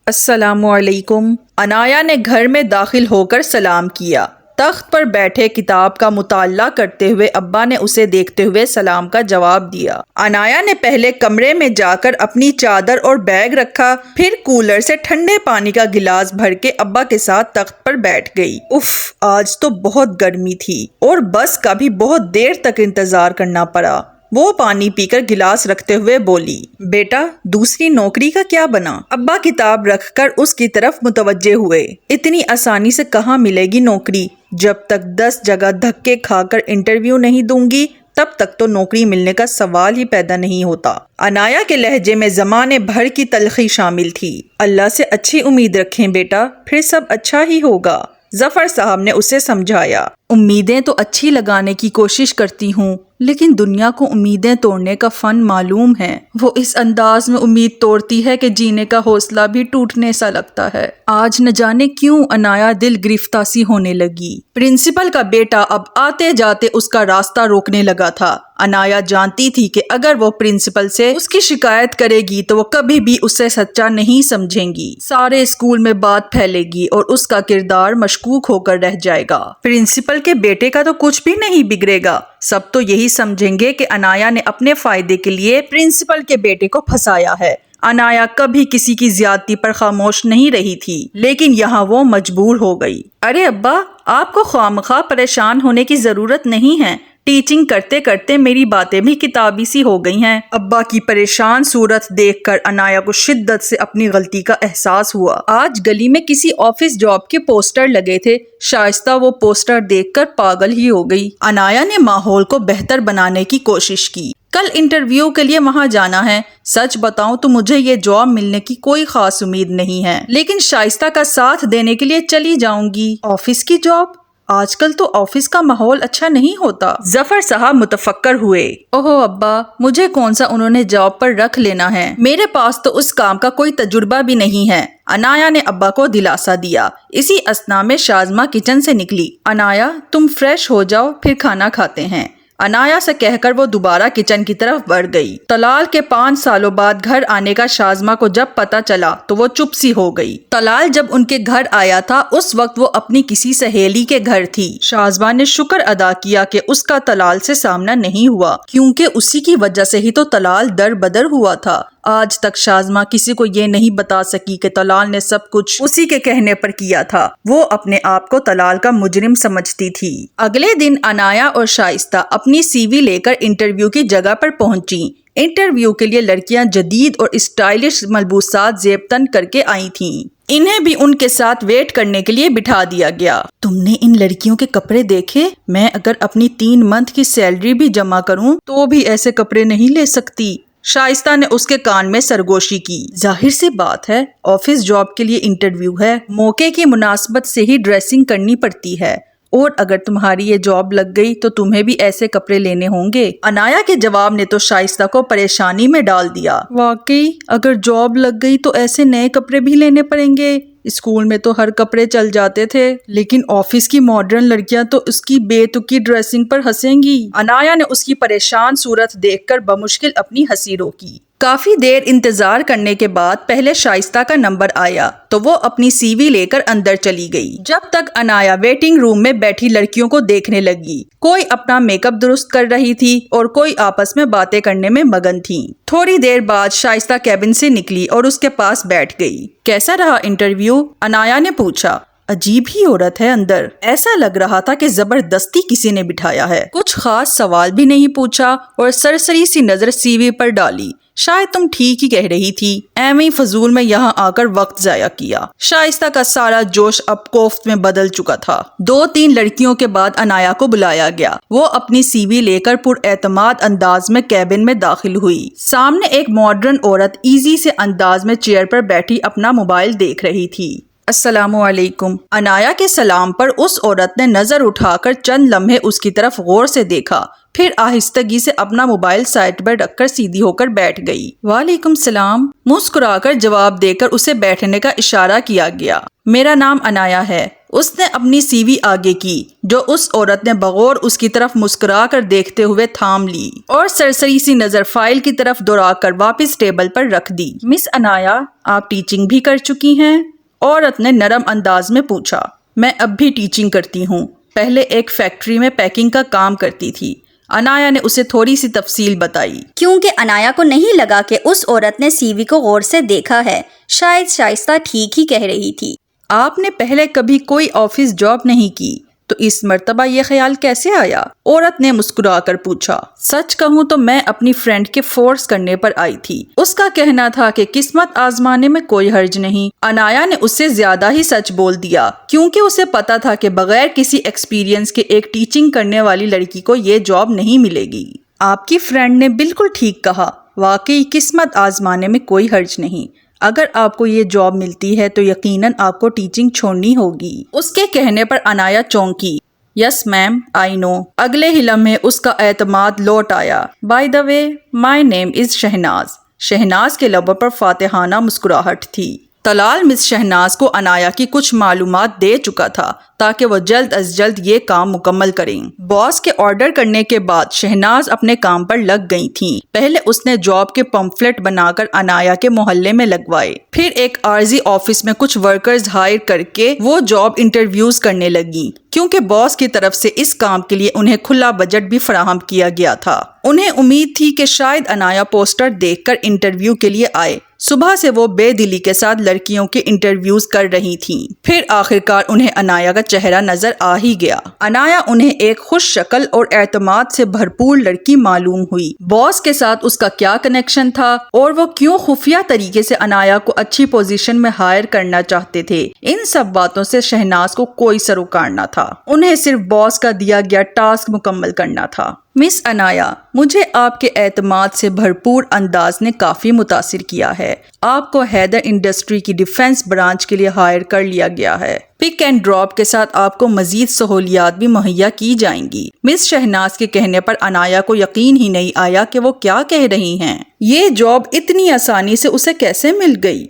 السلام علیکم۔ عنایا نے گھر میں داخل ہو کر سلام کیا۔ تخت پر بیٹھے کتاب کا مطالعہ کرتے ہوئے ابا نے اسے دیکھتے ہوئے سلام کا جواب دیا۔ عنایا نے پہلے کمرے میں جا کر اپنی چادر اور بیگ رکھا، پھر کولر سے ٹھنڈے پانی کا گلاس بھر کے ابا کے ساتھ تخت پر بیٹھ گئی۔ اف، آج تو بہت گرمی تھی اور بس کا بھی بہت دیر تک انتظار کرنا پڑا۔ وہ پانی پی کر گلاس رکھتے ہوئے بولی، بیٹا دوسری نوکری کا کیا بنا؟ ابا کتاب رکھ کر اس کی طرف متوجہ ہوئے۔ اتنی آسانی سے کہاں ملے گی نوکری؟ جب تک 10 جگہ دھکے کھا کر انٹرویو نہیں دوں گی تب تک تو نوکری ملنے کا سوال ہی پیدا نہیں ہوتا۔ عنایا کے لہجے میں زمانے بھر کی تلخی شامل تھی۔ اللہ سے اچھی امید رکھیں بیٹا، پھر سب اچھا ہی ہوگا، ظفر صاحب نے اسے سمجھایا۔ امیدیں تو اچھی لگانے کی کوشش کرتی ہوں، لیکن دنیا کو امیدیں توڑنے کا فن معلوم ہے۔ وہ اس انداز میں امید توڑتی ہے کہ جینے کا حوصلہ بھی ٹوٹنے سا لگتا ہے۔ آج نہ جانے کیوں عنایا دل گرفتہ سی ہونے لگی۔ پرنسپل کا بیٹا اب آتے جاتے اس کا راستہ روکنے لگا تھا۔ عنایا جانتی تھی کہ اگر وہ پرنسپل سے اس کی شکایت کرے گی تو وہ کبھی بھی اسے سچا نہیں سمجھیں گی۔ سارے اسکول میں بات پھیلے گی اور اس کا کردار مشکوک ہو کر رہ جائے گا۔ پرنسپل کے بیٹے کا تو کچھ بھی نہیں بگڑے گا، سب تو یہی سمجھیں گے کہ عنایا نے اپنے فائدے کے لیے پرنسپل کے بیٹے کو پھنسایا ہے۔ عنایا کبھی کسی کی زیادتی پر خاموش نہیں رہی تھی، لیکن یہاں وہ مجبور ہو گئی۔ ارے ابا، آپ کو خوامخواہ پریشان ہونے کی ضرورت نہیں ہے۔ ٹیچنگ کرتے کرتے میری باتیں بھی کتابی سی ہو گئی ہیں۔ ابا کی پریشان صورت دیکھ کر عنایا کو شدت سے اپنی غلطی کا احساس ہوا۔ آج گلی میں کسی آفس جاب کے پوسٹر لگے تھے، شائستہ وہ پوسٹر دیکھ کر پاگل ہی ہو گئی۔ عنایا نے ماحول کو بہتر بنانے کی کوشش کی۔ کل انٹرویو کے لیے وہاں جانا ہے۔ سچ بتاؤں تو مجھے یہ جاب ملنے کی کوئی خاص امید نہیں ہے، لیکن شائستہ کا ساتھ دینے کے لیے چلی جاؤں گی۔ آفس کی جاب؟ آج کل تو آفس کا ماحول اچھا نہیں ہوتا۔ ظفر صاحب متفکر ہوئے۔ اوہو ابا، مجھے کون سا انہوں نے جاب پر رکھ لینا ہے، میرے پاس تو اس کام کا کوئی تجربہ بھی نہیں ہے۔ عنایا نے ابا کو دلاسا دیا۔ اسی اثنا میں شازمہ کچن سے نکلی۔ عنایا تم فریش ہو جاؤ، پھر کھانا کھاتے ہیں۔ عنایا سے کہہ کر وہ دوبارہ کچن کی طرف بڑھ گئی۔ طلال کے 5 سالوں بعد گھر آنے کا شازمہ کو جب پتہ چلا تو وہ چپ سی ہو گئی۔ طلال جب ان کے گھر آیا تھا اس وقت وہ اپنی کسی سہیلی کے گھر تھی۔ شازمہ نے شکر ادا کیا کہ اس کا طلال سے سامنا نہیں ہوا، کیونکہ اسی کی وجہ سے ہی تو طلال در بدر ہوا تھا۔ آج تک شازمہ کسی کو یہ نہیں بتا سکی کہ طلال نے سب کچھ اسی کے کہنے پر کیا تھا۔ وہ اپنے آپ کو طلال کا مجرم سمجھتی تھی۔ اگلے دن عنایا اور شائستہ اپنی سی وی لے کر انٹرویو کی جگہ پر پہنچی۔ انٹرویو کے لیے لڑکیاں جدید اور اسٹائلش ملبوسات زیب تن کر کے آئی تھیں۔ انہیں بھی ان کے ساتھ ویٹ کرنے کے لیے بٹھا دیا گیا۔ تم نے ان لڑکیوں کے کپڑے دیکھے؟ میں اگر اپنی 3 منتھ کی سیلری بھی جمع کروں تو بھی ایسے کپڑے نہیں لے سکتی۔ شائستہ نے اس کے کان میں سرگوشی کی۔ ظاہر سی بات ہے، آفس جاب کے لیے انٹرویو ہے، موقع کی مناسبت سے ہی ڈریسنگ کرنی پڑتی ہے، اور اگر تمہاری یہ جاب لگ گئی تو تمہیں بھی ایسے کپڑے لینے ہوں گے۔ عنایا کے جواب نے تو شائستہ کو پریشانی میں ڈال دیا۔ واقعی اگر جاب لگ گئی تو ایسے نئے کپڑے بھی لینے پڑیں گے؟ اسکول میں تو ہر کپڑے چل جاتے تھے، لیکن آفس کی ماڈرن لڑکیاں تو اس کی بے تکی ڈریسنگ پر ہنسیں گی۔ عنایا نے اس کی پریشان صورت دیکھ کر بمشکل اپنی ہنسی روکی۔ کافی دیر انتظار کرنے کے بعد پہلے شائستہ کا نمبر آیا تو وہ اپنی سی وی لے کر اندر چلی گئی۔ جب تک عنایا ویٹنگ روم میں بیٹھی لڑکیوں کو دیکھنے لگی، کوئی اپنا میک اپ درست کر رہی تھی اور کوئی آپس میں باتیں کرنے میں مگن تھی۔ تھوڑی دیر بعد شائستہ کیبن سے نکلی اور اس کے پاس بیٹھ گئی۔ کیسا رہا انٹرویو؟ عنایا نے پوچھا۔ عجیب ہی عورت ہے اندر، ایسا لگ رہا تھا کہ زبردستی کسی نے بٹھایا ہے۔ کچھ خاص سوال بھی نہیں پوچھا اور سرسری سی نظر سی وی پر ڈالی۔ شاید تم ٹھیک ہی کہہ رہی تھی، ایویں فضول میں یہاں آ کر وقت ضائع کیا۔ شائستہ کا سارا جوش اب کوفت میں بدل چکا تھا۔ 2-3 لڑکیوں کے بعد عنایا کو بلایا گیا۔ وہ اپنی سی وی لے کر پر اعتماد انداز میں کیبن میں داخل ہوئی۔ سامنے ایک ماڈرن عورت ایزی سے انداز میں چیئر پر بیٹھی اپنا موبائل دیکھ رہی تھی۔ السلام علیکم۔ عنایا کے سلام پر اس عورت نے نظر اٹھا کر چند لمحے اس کی طرف غور سے دیکھا، پھر آہستگی سے اپنا موبائل سائٹ پر رکھ کر سیدھی ہو کر بیٹھ گئی۔ وعلیکم السلام، مسکرا کر جواب دے کر اسے بیٹھنے کا اشارہ کیا گیا۔ میرا نام عنایا ہے، اس نے اپنی سی وی آگے کی جو اس عورت نے بغور اس کی طرف مسکرا کر دیکھتے ہوئے تھام لی اور سرسری سی نظر فائل کی طرف دوڑا کر واپس ٹیبل پر رکھ دی۔ مس عنایا، آپ ٹیچنگ بھی کر چکی ہیں؟ عورت نے نرم انداز میں پوچھا۔ میں اب بھی ٹیچنگ کرتی ہوں، پہلے ایک فیکٹری میں پیکنگ کا کام کرتی تھی۔ عنایا نے اسے تھوڑی سی تفصیل بتائی۔ کیونکہ عنایا کو نہیں لگا کہ اس عورت نے سی وی کو غور سے دیکھا ہے، شاید شائستہ ٹھیک ہی کہہ رہی تھی۔ آپ نے پہلے کبھی کوئی آفس جاب نہیں کی تو اس مرتبہ یہ خیال کیسے آیا؟ عورت نے مسکرا کر پوچھا۔ سچ کہوں تو میں اپنی فرینڈ کے فورس کرنے پر آئی تھی۔ اس کا کہنا تھا کہ قسمت آزمانے میں کوئی حرج نہیں۔ عنایا نے اس سے زیادہ ہی سچ بول دیا کیونکہ اسے پتا تھا کہ بغیر کسی ایکسپیرینس کے ایک ٹیچنگ کرنے والی لڑکی کو یہ جاب نہیں ملے گی۔ آپ کی فرینڈ نے بالکل ٹھیک کہا، واقعی قسمت آزمانے میں کوئی حرج نہیں۔ اگر آپ کو یہ جاب ملتی ہے تو یقیناً آپ کو ٹیچنگ چھوڑنی ہوگی۔ اس کے کہنے پر عنایا چونکی۔ یس میم، آئی نو۔ اگلے ہی لمحے اس کا اعتماد لوٹ آیا۔ بائی دا وے، مائی نیم از شہناز۔ شہناز کے لبوں پر فاتحانہ مسکراہٹ تھی۔ طلال مس شہناز کو عنایا کی کچھ معلومات دے چکا تھا تاکہ وہ جلد از جلد یہ کام مکمل کریں۔ باس کے آرڈر کرنے کے بعد شہناز اپنے کام پر لگ گئی تھیں۔ پہلے اس نے جاب کے پمفلٹ بنا کر عنایا کے محلے میں لگوائے، پھر ایک عارضی آفس میں کچھ ورکرز ہائر کر کے وہ جاب انٹرویوز کرنے لگیں کیونکہ باس کی طرف سے اس کام کے لیے انہیں کھلا بجٹ بھی فراہم کیا گیا تھا۔ انہیں امید تھی کہ شاید عنایا پوسٹر دیکھ کر انٹرویو کے لیے آئے۔ صبح سے وہ بے دلی کے ساتھ لڑکیوں کے انٹرویوز کر رہی تھیں، پھر آخرکار انہیں عنایا کا چہرہ نظر آ ہی گیا۔ عنایا انہیں ایک خوش شکل اور اعتماد سے بھرپور لڑکی معلوم ہوئی۔ باس کے ساتھ اس کا کیا کنیکشن تھا اور وہ کیوں خفیہ طریقے سے عنایا کو اچھی پوزیشن میں ہائر کرنا چاہتے تھے، ان سب باتوں سے شہناز کو کوئی سروکار نہ تھا۔ انہیں صرف باس کا دیا گیا ٹاسک مکمل کرنا تھا۔ مس عنایا، مجھے آپ کے اعتماد سے بھرپور انداز نے کافی متاثر کیا ہے۔ آپ کو حیدر انڈسٹری کی ڈیفنس برانچ کے لیے ہائر کر لیا گیا ہے۔ پک اینڈ ڈراپ کے ساتھ آپ کو مزید سہولیات بھی مہیا کی جائیں گی۔ مس شہناز کے کہنے پر عنایا کو یقین ہی نہیں آیا کہ وہ کیا کہہ رہی ہیں۔ یہ جاب اتنی آسانی سے اسے کیسے مل گئی؟